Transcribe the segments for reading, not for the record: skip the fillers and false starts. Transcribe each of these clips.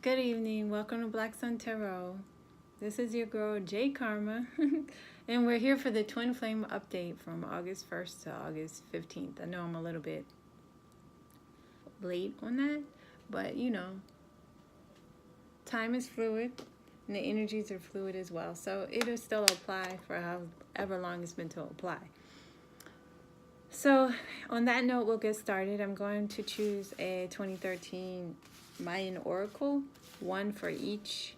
Good evening. Welcome to Black Sun Tarot. This is your girl, J Kharma. And we're here for the Twin Flame update from August 1st to August 15th. I know I'm a little bit late on that, but you know, time is fluid and the energies are fluid as well. So it'll still apply for however long it's meant to apply. So on that note, we'll get started. I'm going to choose a 2013 Mayan Oracle, one for each,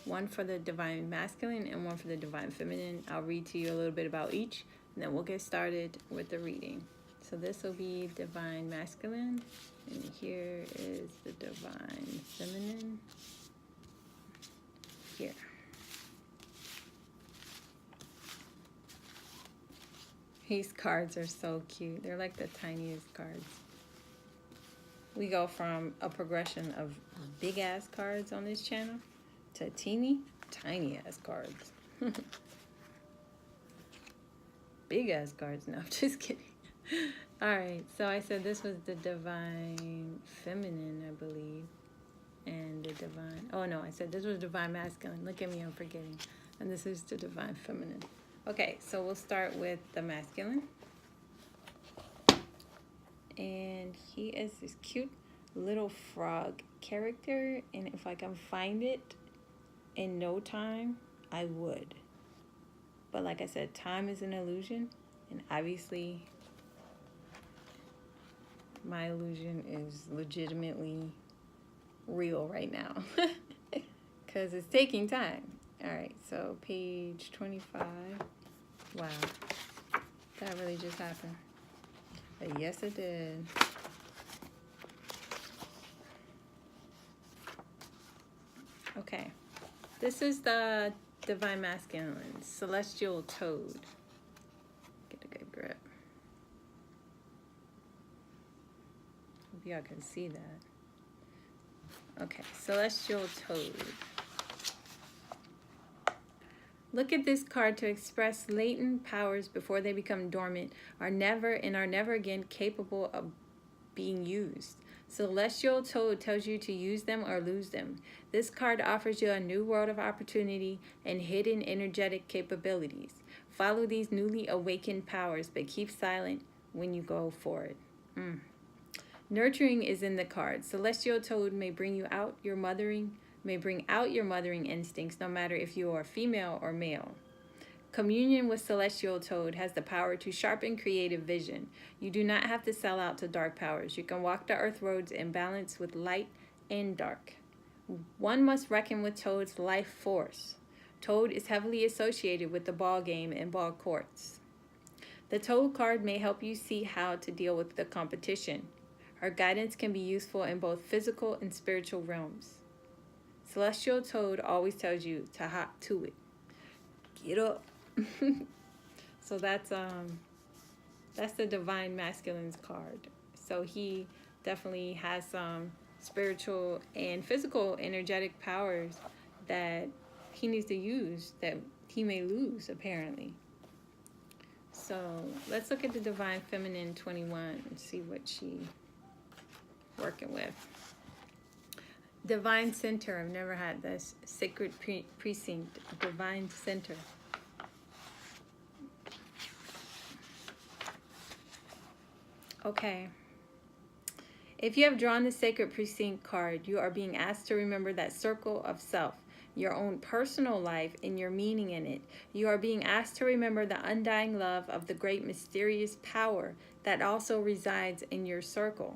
one for the Divine Masculine and one for the Divine Feminine. I'll read to you a little bit about each, and then we'll get started with the reading. So this will be Divine Masculine, and here is the Divine Feminine. Here. These cards are so cute. They're like the tiniest cards. We go from a progression of big ass cards on this channel to teeny tiny ass cards. Big ass cards. No, I'm just kidding. Alright, so I said this was the Divine Feminine, I believe. And the Divine... Oh no, I said this was Divine Masculine. Look at me, I'm forgetting. And this is the Divine Feminine. Okay, so we'll start with the Masculine. And he is this cute little frog character, and if I can find it in no time, I would. But like I said, time is an illusion, and obviously my illusion is legitimately real right now because it's taking time. All right, so page 25. Wow, that really just happened. Yes, it did. Okay. This is the Divine Masculine, Celestial Toad. Get a good grip. Hope y'all can see that. Okay, Celestial Toad. Look at this card to express latent powers before they become dormant, are never again capable of being used. Celestial Toad tells you to use them or lose them. This card offers you a new world of opportunity and hidden energetic capabilities. Follow these newly awakened powers, but keep silent when you go for it. Nurturing is in the card. Celestial Toad may bring out your mothering instincts, no matter if you are female or male. Communion with Celestial Toad has the power to sharpen creative vision. You do not have to sell out to dark powers. You can walk the earth roads in balance with light and dark. One must reckon with Toad's life force. Toad is heavily associated with the ball game and ball courts. The Toad card may help you see how to deal with the competition. Her guidance can be useful in both physical and spiritual realms. Celestial Toad always tells you to hop to it. Get up. So that's the Divine Masculine's card. So he definitely has some spiritual and physical energetic powers that he needs to use that he may lose, apparently. So let's look at the Divine Feminine 21 and see what she's working with. Divine Center. I've never had this. Sacred Precinct. Divine Center. Okay. If you have drawn the Sacred Precinct card, you are being asked to remember that circle of self, your own personal life and your meaning in it. You are being asked to remember the undying love of the great mysterious power that also resides in your circle.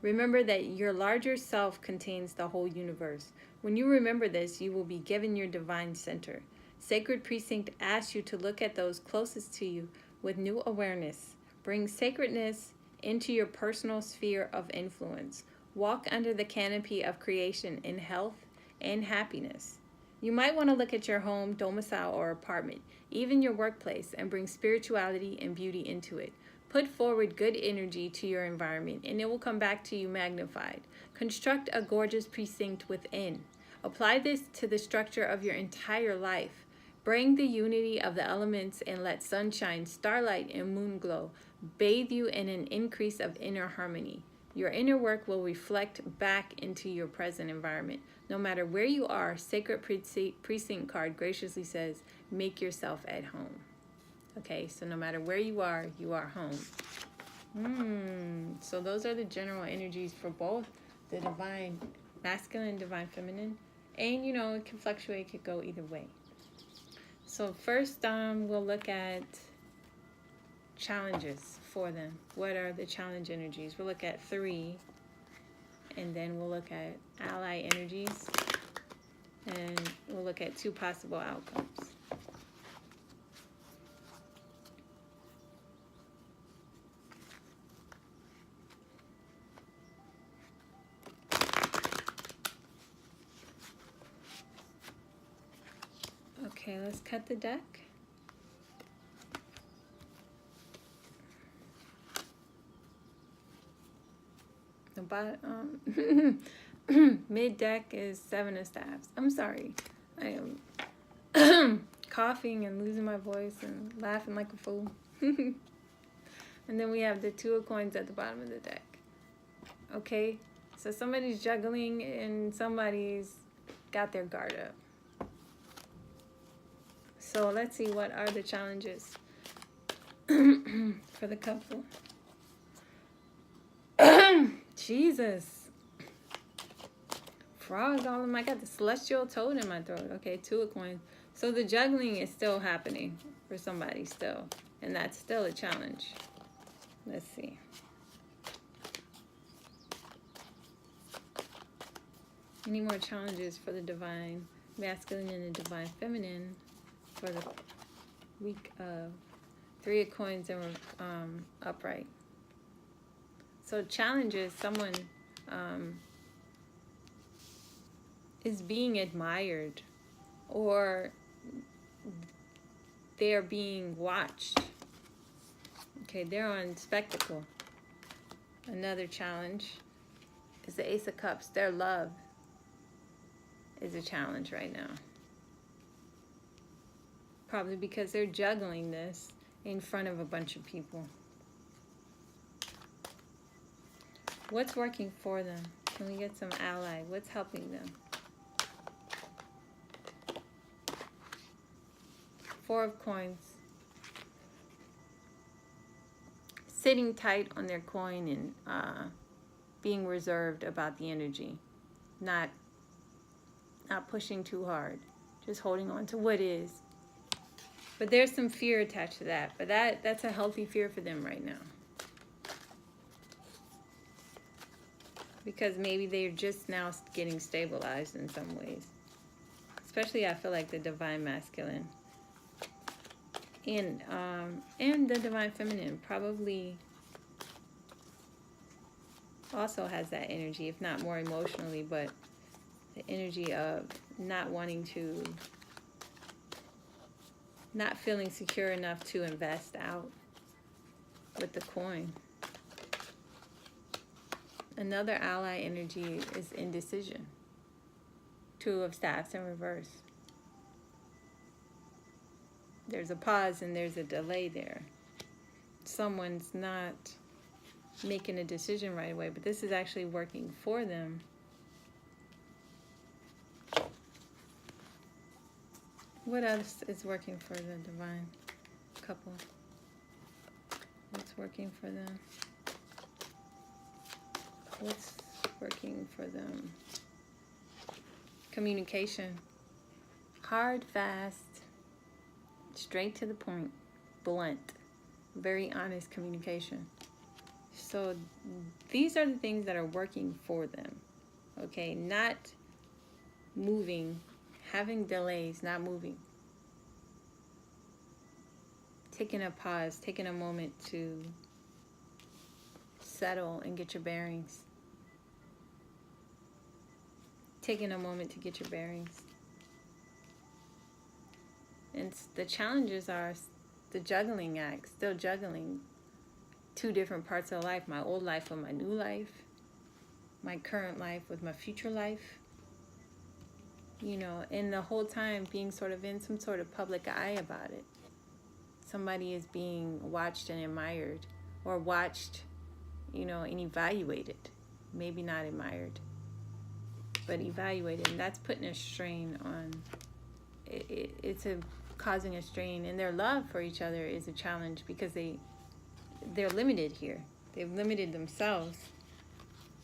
Remember that your larger self contains the whole universe. When you remember this, you will be given your divine center. Sacred Precinct asks you to look at those closest to you with new awareness. Bring sacredness into your personal sphere of influence. Walk under the canopy of creation in health and happiness. You might want to look at your home, domicile, or apartment, even your workplace, and bring spirituality and beauty into it. Put forward good energy to your environment, and it will come back to you magnified. Construct a gorgeous precinct within. Apply this to the structure of your entire life. Bring the unity of the elements and let sunshine, starlight, and moon glow bathe you in an increase of inner harmony. Your inner work will reflect back into your present environment. No matter where you are, Sacred Precinct card graciously says, make yourself at home. Okay, so no matter where you are home. So those are the general energies for both the divine masculine, divine feminine. And, you know, it can fluctuate, it could go either way. So first, we'll look at challenges for them. What are the challenge energies? We'll look at 3, and then we'll look at ally energies, and we'll look at 2 possible outcomes. Okay, let's cut the deck. The bottom, mid deck is 7 of Staves. I'm sorry, I am coughing and losing my voice and laughing like a fool. And then we have the 2 of Coins at the bottom of the deck. Okay, so somebody's juggling and somebody's got their guard up. So let's see, what are the challenges for the couple? Jesus. Frog all in my, I got the celestial toad in my throat. Okay, 2 of Coins. So the juggling is still happening for somebody still. And that's still a challenge. Let's see. Any more challenges for the divine masculine and the divine feminine for the week of 3 of Coins and upright. So challenges, someone is being admired, or they're being watched. Okay, they're on spectacle. Another challenge is the Ace of Cups. Their love is a challenge right now. Probably because they're juggling this in front of a bunch of people. What's working for them? Can we get some ally? What's helping them? 4 of Coins. Sitting tight on their coin and being reserved about the energy. Not pushing too hard. Just holding on to what is. But there's some fear attached to that. But that's a healthy fear for them right now. Because maybe they're just now getting stabilized in some ways. Especially, I feel like the divine masculine. And the divine feminine probably also has that energy, if not more emotionally, but the energy of not wanting to, not feeling secure enough to invest out with the coin. Another ally energy is indecision. 2 of Staves in reverse. There's a pause and there's a delay there. Someone's not making a decision right away, but this is actually working for them. What else is working for the divine couple? What's working for them? What's working for them? Communication. Hard, fast, straight to the point, blunt, very honest communication. So these are the things that are working for them. Okay, not moving, having delays, not moving. Taking a pause, taking a moment to settle and get your bearings. Taking a moment to get your bearings. And the challenges are the juggling act, still juggling 2 different parts of life. My old life with my new life. My current life with my future life. You know, and the whole time being sort of in some sort of public eye about it. Somebody is being watched and admired, or watched you know, and evaluated. Maybe not admired, but evaluated. And that's putting a strain on, it's causing a strain. And their love for each other is a challenge because they're limited here. They've limited themselves,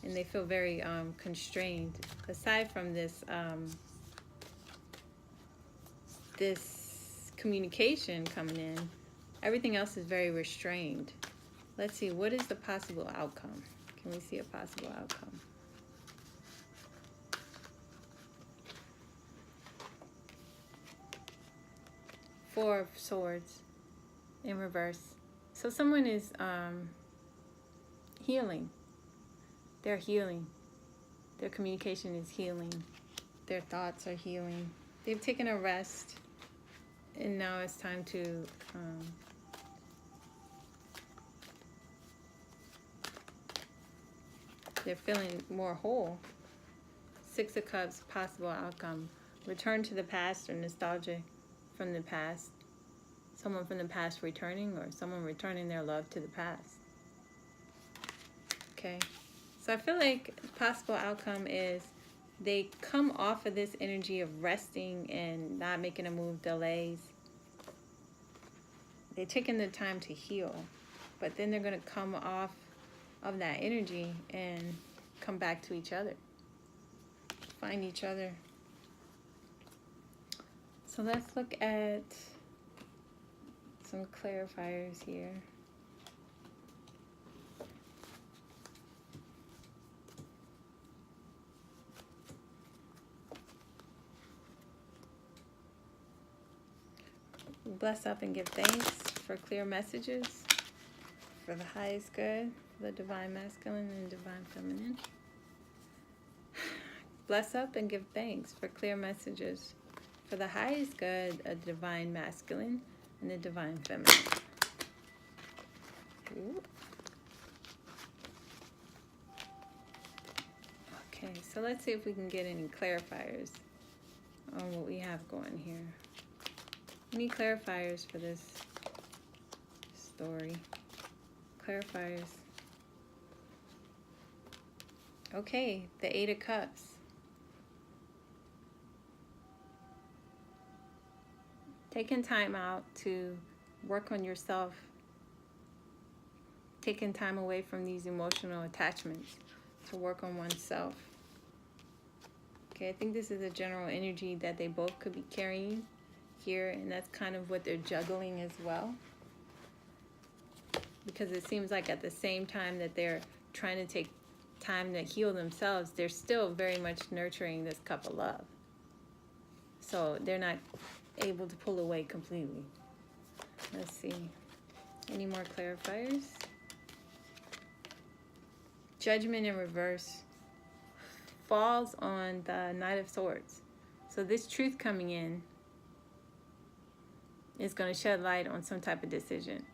and they feel very constrained. Aside from this, this communication coming in, everything else is very restrained. Let's see, what is the possible outcome? Can we see a possible outcome? Four of Swords in reverse. So someone is healing. They're healing. Their communication is healing. Their thoughts are healing. They've taken a rest, and now it's time to they're feeling more whole. Six of Cups, possible outcome. Return to the past or nostalgia from the past. Someone from the past returning, or someone returning their love to the past. Okay. So I feel like possible outcome is they come off of this energy of resting and not making a move, delays. They're taking the time to heal, but then they're going to come off of that energy and come back to each other, find each other. So let's look at some clarifiers here. Bless up and give thanks for clear messages, for the highest good, the divine masculine and divine feminine. Bless up and give thanks for clear messages, for the highest good, a divine masculine and the divine feminine. Ooh. Okay, so let's see if we can get any clarifiers on what we have going here. Any clarifiers for this story? Clarifiers. Okay, the Eight of Cups. Taking time out to work on yourself. Taking time away from these emotional attachments to work on oneself. Okay, I think this is a general energy that they both could be carrying here, and that's kind of what they're juggling as well, because it seems like at the same time that they're trying to take time to heal themselves, they're still very much nurturing this cup of love, so they're not able to pull away completely. Let's see, any more clarifiers? Judgment in reverse falls on the Knight of Swords, so this truth coming in is going to shed light on some type of decision.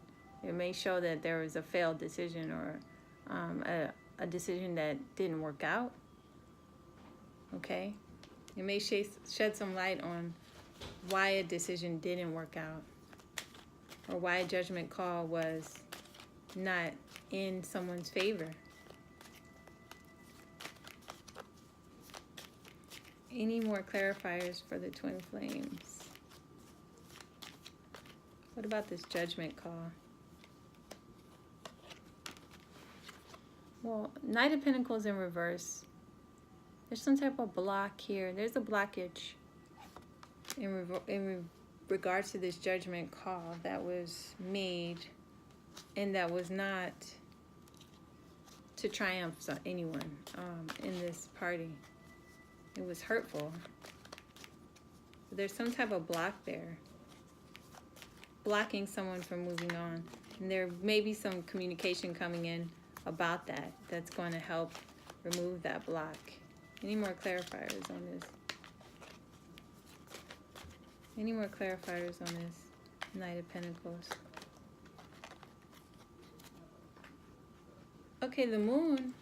It may show that there was a failed decision, or a decision that didn't work out. Okay? It may shed some light on why a decision didn't work out, or why a judgment call was not in someone's favor. Any more clarifiers for the twin flames? What about this judgment call? Well, Knight of Pentacles in reverse. There's some type of block here. There's a blockage in regards to this judgment call that was made, and that was not to triumph anyone in this party. It was hurtful. There's some type of block there, blocking someone from moving on. And there may be some communication coming in about that that's going to help remove that block. Any more clarifiers on this? Any more clarifiers on this Knight of Pentacles? Okay, the Moon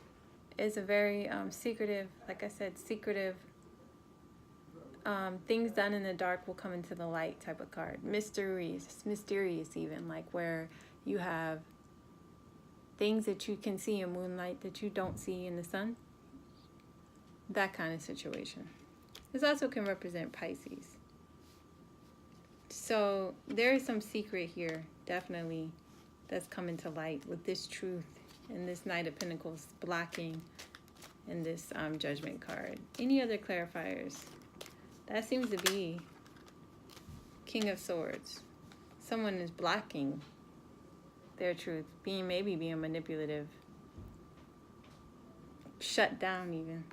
is a very secretive, like I said, secretive, things done in the dark will come into the light type of card. Mysterious even, like where you have things that you can see in moonlight that you don't see in the sun. That kind of situation. This also can represent Pisces. So there is some secret here, definitely, that's coming to light with this truth and this Knight of Pentacles blocking in this Judgment card. Any other clarifiers? That seems to be King of Swords. Someone is blocking their truth, maybe being manipulative, shut down even.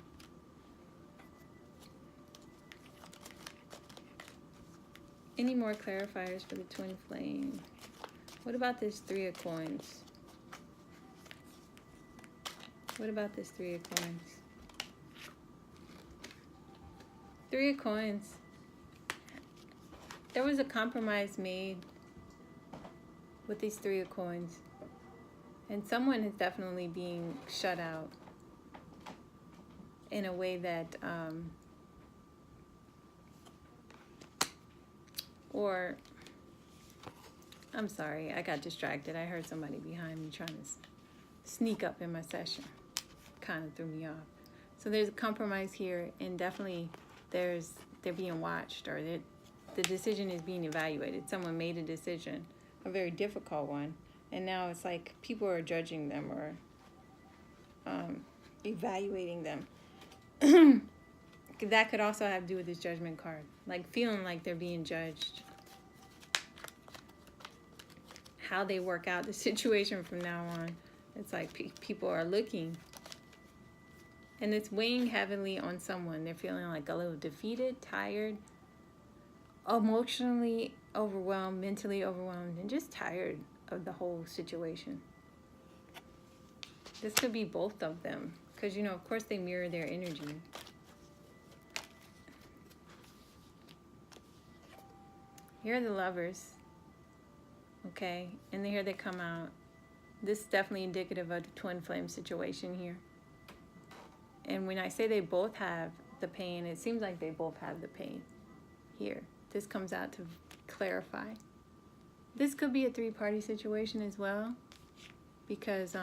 Any more clarifiers for the twin flame? What about this Three of Coins? What about this Three of Coins? Three of Coins. There was a compromise made with these Three of Coins. And someone is definitely being shut out in a way that, or, I'm sorry, I got distracted. I heard somebody behind me trying to sneak up in my session. Kind of threw me off. So there's a compromise here, and definitely they're being watched, or the decision is being evaluated. Someone made a decision, a very difficult one, and now it's like people are judging them or evaluating them. That could also have to do with this Judgment card, like feeling like they're being judged. How they work out the situation from now on, it's like people are looking, and it's weighing heavily on someone. They're feeling like a little defeated, tired, emotionally overwhelmed, mentally overwhelmed, and just tired of the whole situation. This could be both of them, because, you know, of course they mirror their energy. Here are the Lovers, okay, and here they come out. This is definitely indicative of the twin flame situation here. And when I say they both have the pain, it seems like they both have the pain here. This comes out to clarify. This could be a three-party situation as well, because,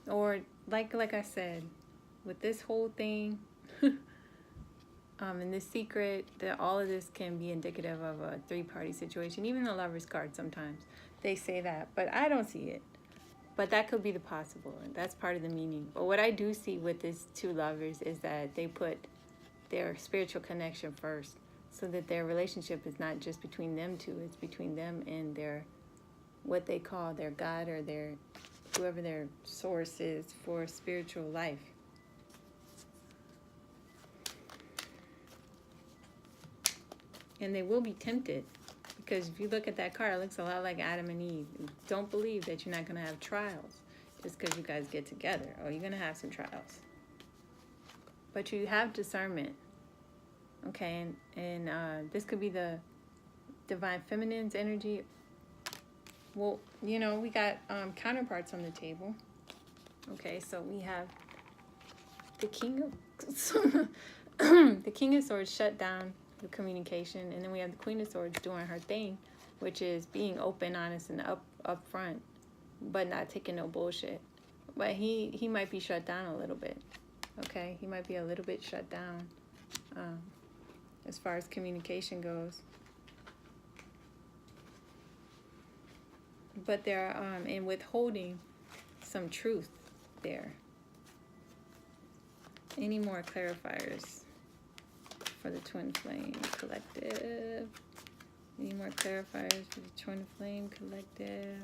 or like I said, with this whole thing, and this secret, that all of this can be indicative of a three-party situation. Even the Lovers card, sometimes they say that, but I don't see it. But that could be the possible, and that's part of the meaning. But what I do see with these two lovers is that they put their spiritual connection first, so that their relationship is not just between them two, it's between them and their, what they call their God, or their, whoever their source is for spiritual life. And they will be tempted, because if you look at that card, it looks a lot like Adam and Eve. Don't believe that you're not going to have trials just because you guys get together. Oh, you're going to have some trials. But you have discernment. Okay, and this could be the Divine Feminine's energy. Well, you know, we got counterparts on the table. Okay, so we have the King of the King of Swords shut down the communication, and then we have the Queen of Swords doing her thing, which is being open, honest, and upfront, but not taking no bullshit. But he might be shut down a little bit. Okay, he might be a little bit shut down as far as communication goes. But they're in withholding some truth there. Any more clarifiers for the Twin Flame Collective? Any more clarifiers for the Twin Flame Collective?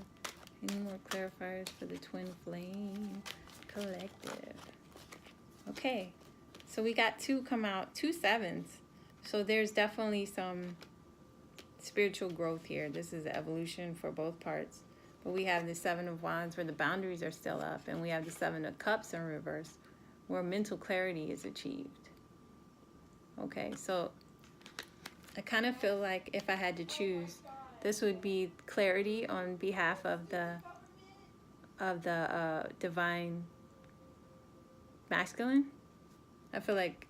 Any more clarifiers for the Twin Flame Collective? Okay, so we got two come out, 2 sevens. So there's definitely some spiritual growth here. This is evolution for both parts. But we have the 7 of Wands where the boundaries are still up, and we have the 7 of Cups in reverse where mental clarity is achieved. Okay, so I kind of feel like if I had to choose, this would be clarity on behalf of the divine masculine. I feel like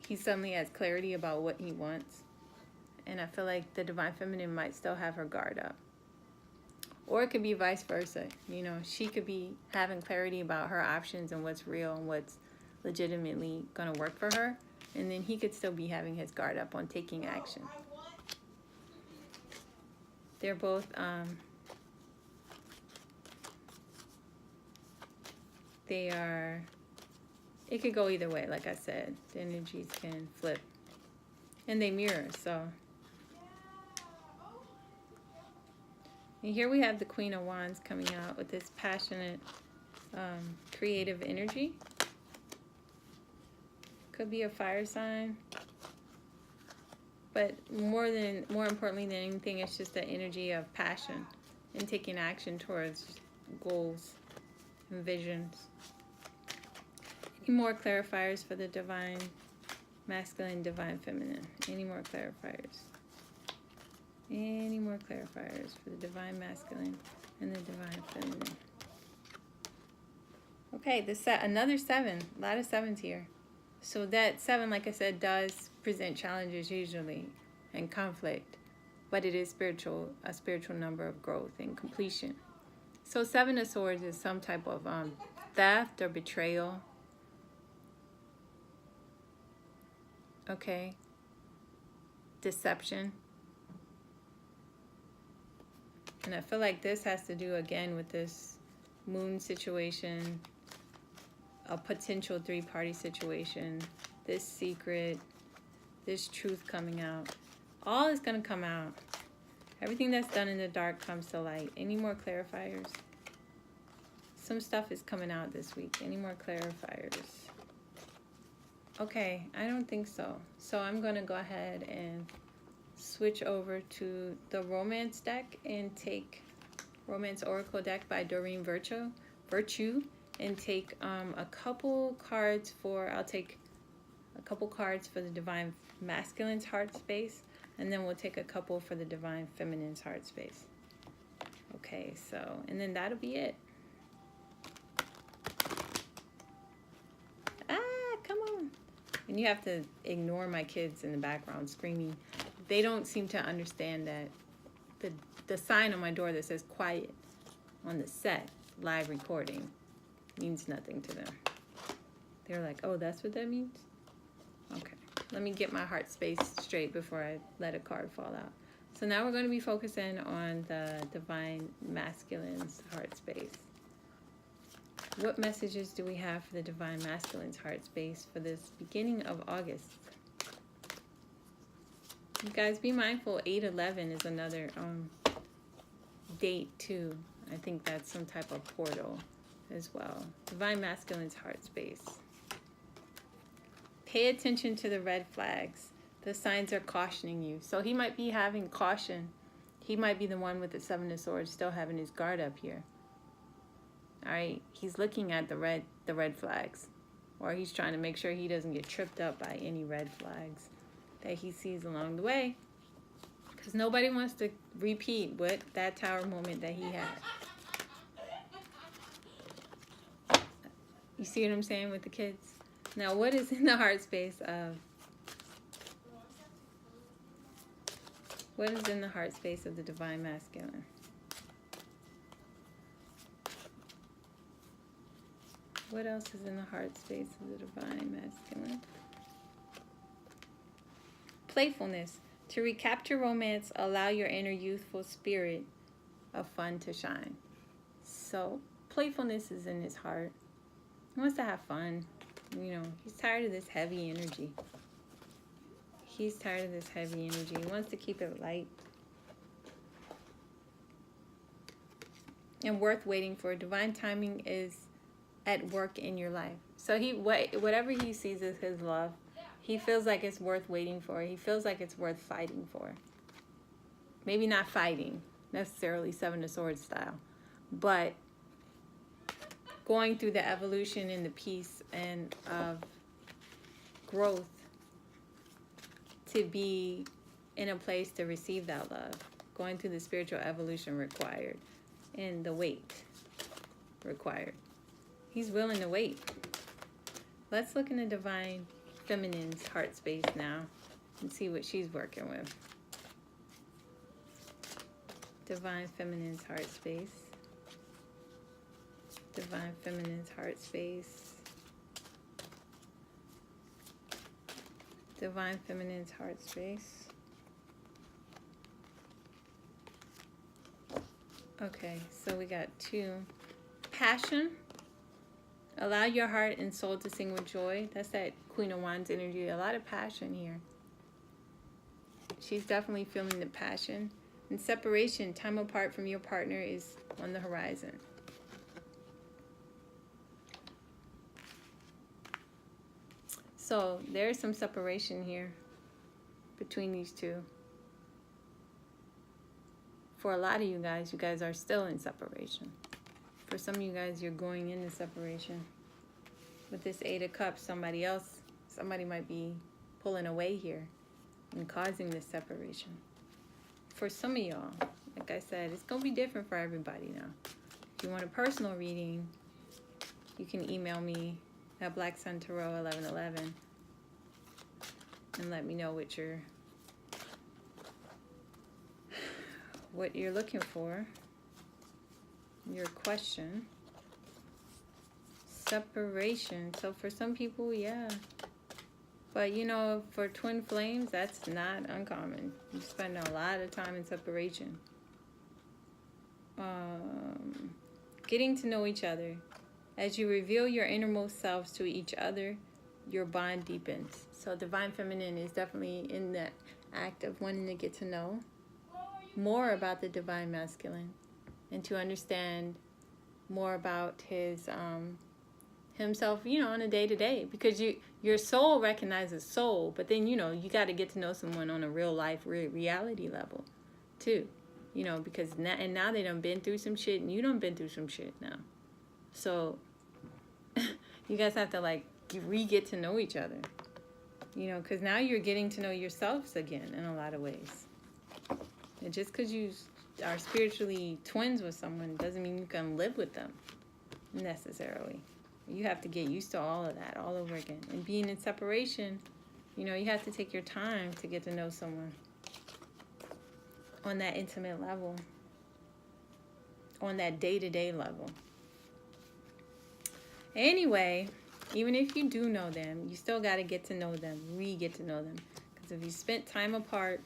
he suddenly has clarity about what he wants, and I feel like the divine feminine might still have her guard up. Or it could be vice versa. You know, she could be having clarity about her options and what's real and what's legitimately going to work for her. And then he could still be having his guard up on taking action. They're both, they are, it could go either way, like I said. The energies can flip. And they mirror, so. And here we have the Queen of Wands coming out with this passionate, creative energy. Could be a fire sign. But more importantly than anything, it's just the energy of passion and taking action towards goals and visions. Any more clarifiers for the divine masculine, divine feminine? Any more clarifiers? Any more clarifiers for the divine masculine and the divine feminine? Okay, another 7. A lot of 7s here. So that 7, like I said, does present challenges usually and conflict, but it is a spiritual number of growth and completion. So 7 of Swords is some type of theft or betrayal. Okay. Deception. And I feel like this has to do again with this moon situation, a potential 3-party situation, this secret, this truth coming out. All is going to come out. Everything that's done in the dark comes to light. Any more clarifiers? Some stuff is coming out this week. Any more clarifiers? Okay, I don't think so. So I'm going to go ahead and switch over to the romance deck and take Romance Oracle deck by Doreen Virtue, and take a couple cards for, I'll take a couple cards for the divine masculine's heart space, and then we'll take a couple for the divine feminine's heart space. Okay, so, and then that'll be it. Come on. And you have to ignore my kids in the background screaming. They don't seem to understand that the sign on my door that says quiet on the set, live recording, means nothing to them. They're like, oh, that's what that means? Okay, let me get my heart space straight before I let a card fall out. So now we're going to be focusing on the divine masculine's heart space. What messages do we have for the divine masculine's heart space for this beginning of August? You guys, be mindful, 8/11 is another date too. I think that's some type of portal as well. Divine masculine's heart space. Pay attention to the red flags. The signs are cautioning you. So he might be having caution. He might be the one with the 7 of Swords still having his guard up here. All right, he's looking at the red flags, or he's trying to make sure he doesn't get tripped up by any red flags that he sees along the way, because nobody wants to repeat what that tower moment that he had. You see what I'm saying with the kids? Now, what is in the heart space of the divine masculine? What else is in the heart space of the divine masculine? Playfulness. To recapture romance, allow your inner youthful spirit of fun to shine. So, playfulness is in his heart. He wants to have fun. You know, he's tired of this heavy energy. He wants to keep it light and worth waiting for. Divine timing is at work in your life. So whatever he sees as his love, he feels like it's worth waiting for. He feels like it's worth fighting for. Maybe not fighting necessarily 7 of Swords style, but going through the evolution and the peace and of growth to be in a place to receive that love. Going through the spiritual evolution required and the wait required. He's willing to wait. Let's look in the divine feminine's heart space now and see what she's working with. Divine Feminine's heart space. Divine Feminine's heart space. Divine Feminine's heart space. Okay, so we got 2. Passion. Allow your heart and soul to sing with joy. That's that Queen of Wands energy. A lot of passion here. She's definitely feeling the passion. And separation, time apart from your partner, is on the horizon. So there's some separation here between these two. For a lot of you guys are still in separation. For some of you guys, you're going into separation. With this 8 of Cups, somebody might be pulling away here and causing this separation. For some of y'all, like I said, it's going to be different for everybody now. If you want a personal reading, you can email me at blacksuntarot1111 and let me know what you're looking for, your question. Separation. So for some people, yeah. But you know, for twin flames, that's not uncommon. You spend a lot of time in separation. Getting to know each other. As you reveal your innermost selves to each other, your bond deepens. So Divine Feminine is definitely in that act of wanting to get to know more about the Divine Masculine and to understand more about himself, you know, on a day-to-day, because your soul recognizes soul, but then, you know, you got to get to know someone on a real life reality level too, you know, because now they done been through some shit and you done been through some shit now. So you guys have to like get to know each other, you know, because now you're getting to know yourselves again in a lot of ways. And just because you are spiritually twins with someone doesn't mean you can live with them necessarily. You have to get used to all of that all over again. And being in separation, you know, you have to take your time to get to know someone on that intimate level, on that day-to-day level. Anyway, even if you do know them, you still got to get to know them, get to know them. Because if you spent time apart,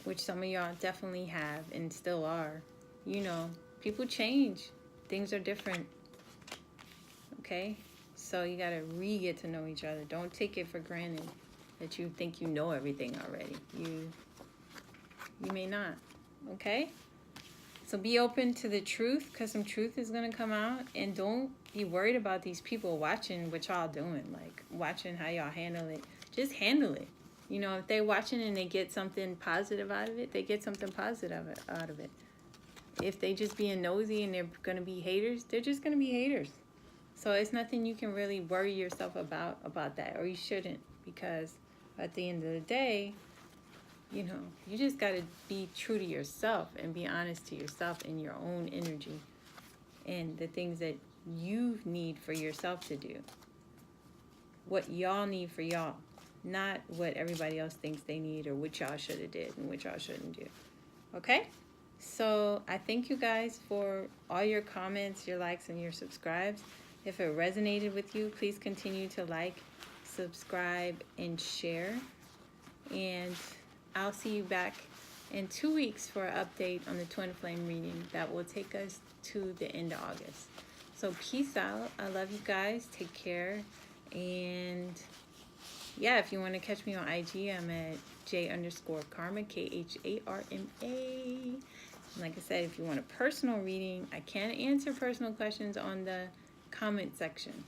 which some of y'all definitely have and still are, you know, people change. Things are different. Okay? So you got to get to know each other. Don't take it for granted that you think you know everything already. You may not. Okay? So be open to the truth, because some truth is going to come out. And don't be worried about these people watching what y'all doing. Like, watching how y'all handle it. Just handle it. You know, if they're watching and they get something positive out of it, they get something positive out of it. If they just being nosy and they're going to be haters, they're just going to be haters. So it's nothing you can really worry yourself about that, or you shouldn't, because at the end of the day, you know, you just got to be true to yourself and be honest to yourself and your own energy and the things that you need for yourself to do. What y'all need for y'all, not what everybody else thinks they need or what y'all should have did and what y'all shouldn't do. Okay? So I thank you guys for all your comments, your likes, and your subscribes. If it resonated with you, please continue to like, subscribe, and share. And I'll see you back in 2 weeks for an update on the Twin Flame reading that will take us to the end of August. So peace out. I love you guys. Take care. And yeah, if you want to catch me on IG, I'm at J_Kharma, KHARMA. Like I said, if you want a personal reading, I can answer personal questions on the comment section.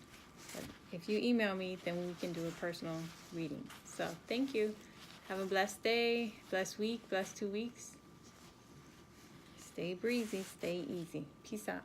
But if you email me, then we can do a personal reading. So thank you. Have a blessed day, blessed week, blessed 2 weeks. Stay breezy, stay easy. Peace out.